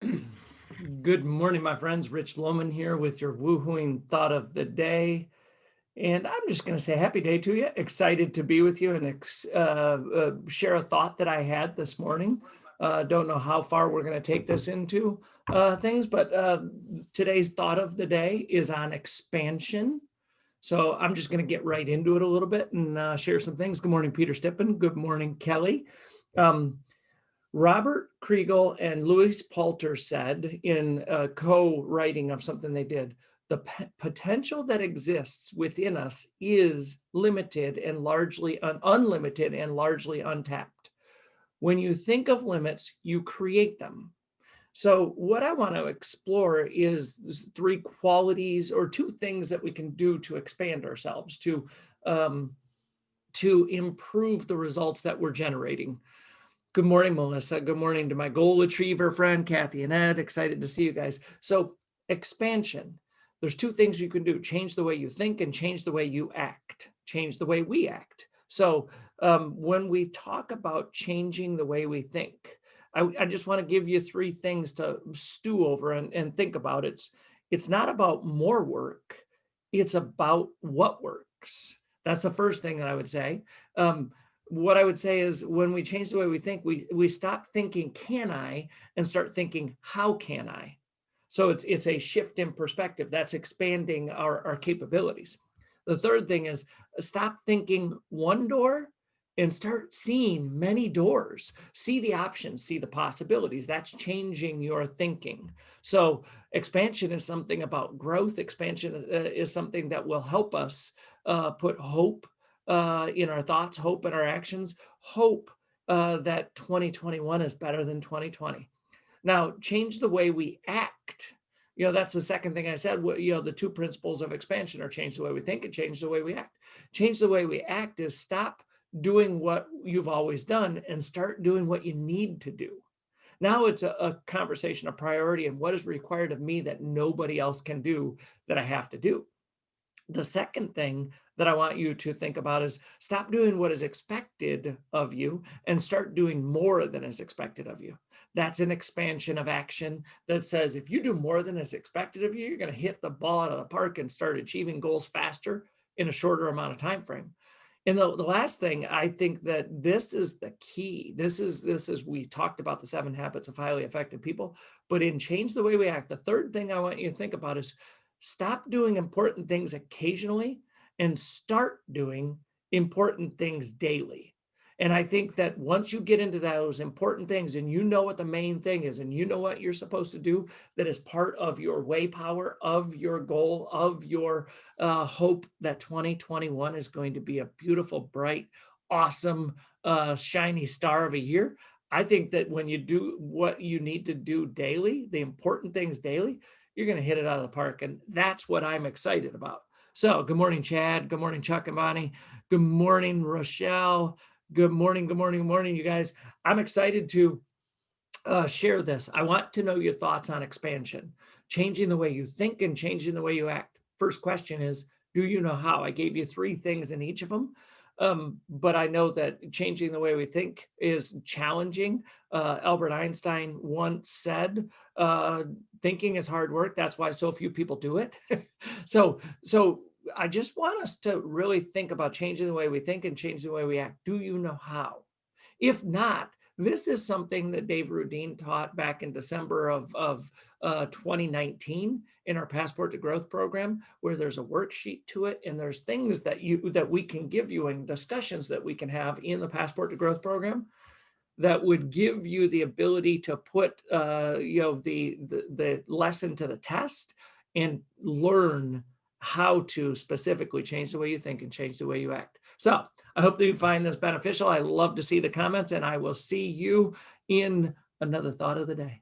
Good morning, my friends. Rich Lohman here with your woohooing thought of the day. And I'm just going to say happy day to you. Excited to be with you and share a thought that I had this morning. Don't know how far we're going to take this into things, but today's thought of the day is on expansion. So I'm just going to get right into it a little bit and share some things. Good morning, Peter Stippen. Good morning, Kelly. Um, Robert Kriegel and Louis Poulter said in a co-writing of something they did, the potential that exists within us is limited and largely unlimited and largely untapped. When you think of limits, you create them. So what I want to explore is three qualities or two things that we can do to expand ourselves, um, to improve the results that we're generating. Good morning, Melissa. Good morning to my goal achiever friend, Kathy and Ed. Excited to see you guys. So expansion, there's two things you can do: change the way you think and change the way you act, change the way we act. So when we talk about changing the way we think, I just want to give you three things to stew over and think about. It's not about more work. It's about what works. That's the first thing that I would say. What I would say is when we change the way we think, we stop thinking, can I, and start thinking, how can I? So it's a shift in perspective. That's expanding our capabilities. The third thing is stop thinking one door and start seeing many doors. See the options, see the possibilities. That's changing your thinking. So expansion is something about growth. Expansion is something that will help us put hope in our thoughts, hope in our actions, hope that 2021 is better than 2020. Now, change the way we act. That's the second thing I said. The two principles of expansion are change the way we think and change the way we act. Change the way we act is stop doing what you've always done and start doing what you need to do. Now it's a conversation of priority and what is required of me that nobody else can do that I have to do. The second thing that I want you to think about is stop doing what is expected of you and start doing more than is expected of you. That's an expansion of action that says if you do more than is expected of you, you're going to hit the ball out of the park and start achieving goals faster in a shorter amount of time frame. And the last thing, I think that this is the key. This is we talked about the 7 habits of highly effective people, but in change the way we act, the third thing I want you to think about is stop doing important things occasionally and start doing important things daily. And I think that once you get into those important things and you know what the main thing is and you know what you're supposed to do, that is part of your way power, of your goal, of your hope that 2021 is going to be a beautiful, bright, awesome, shiny star of a year. I think that when you do what you need to do daily, the important things daily, you're going to hit it out of the park. And that's what I'm excited about. So good morning, Chad. Good morning, Chuck and Bonnie. Good morning, Rochelle. Good morning, good morning, good morning, you guys. I'm excited to share this. I want to know your thoughts on expansion, changing the way you think and changing the way you act. First question is, do you know how? I gave you 3 things in each of them. But I know that changing the way we think is challenging. Albert Einstein once said, thinking is hard work. That's why so few people do it. So I just want us to really think about changing the way we think and changing the way we act. Do you know how? If not, this is something that Dave Rudine taught back in December of 2019 in our Passport to Growth program, where there's a worksheet to it, and there's things that we can give you and discussions that we can have in the Passport to Growth program that would give you the ability to put the lesson to the test and learn how to specifically change the way you think and change the way you act. So I hope that you find this beneficial. I love to see the comments, and I will see you in another thought of the day.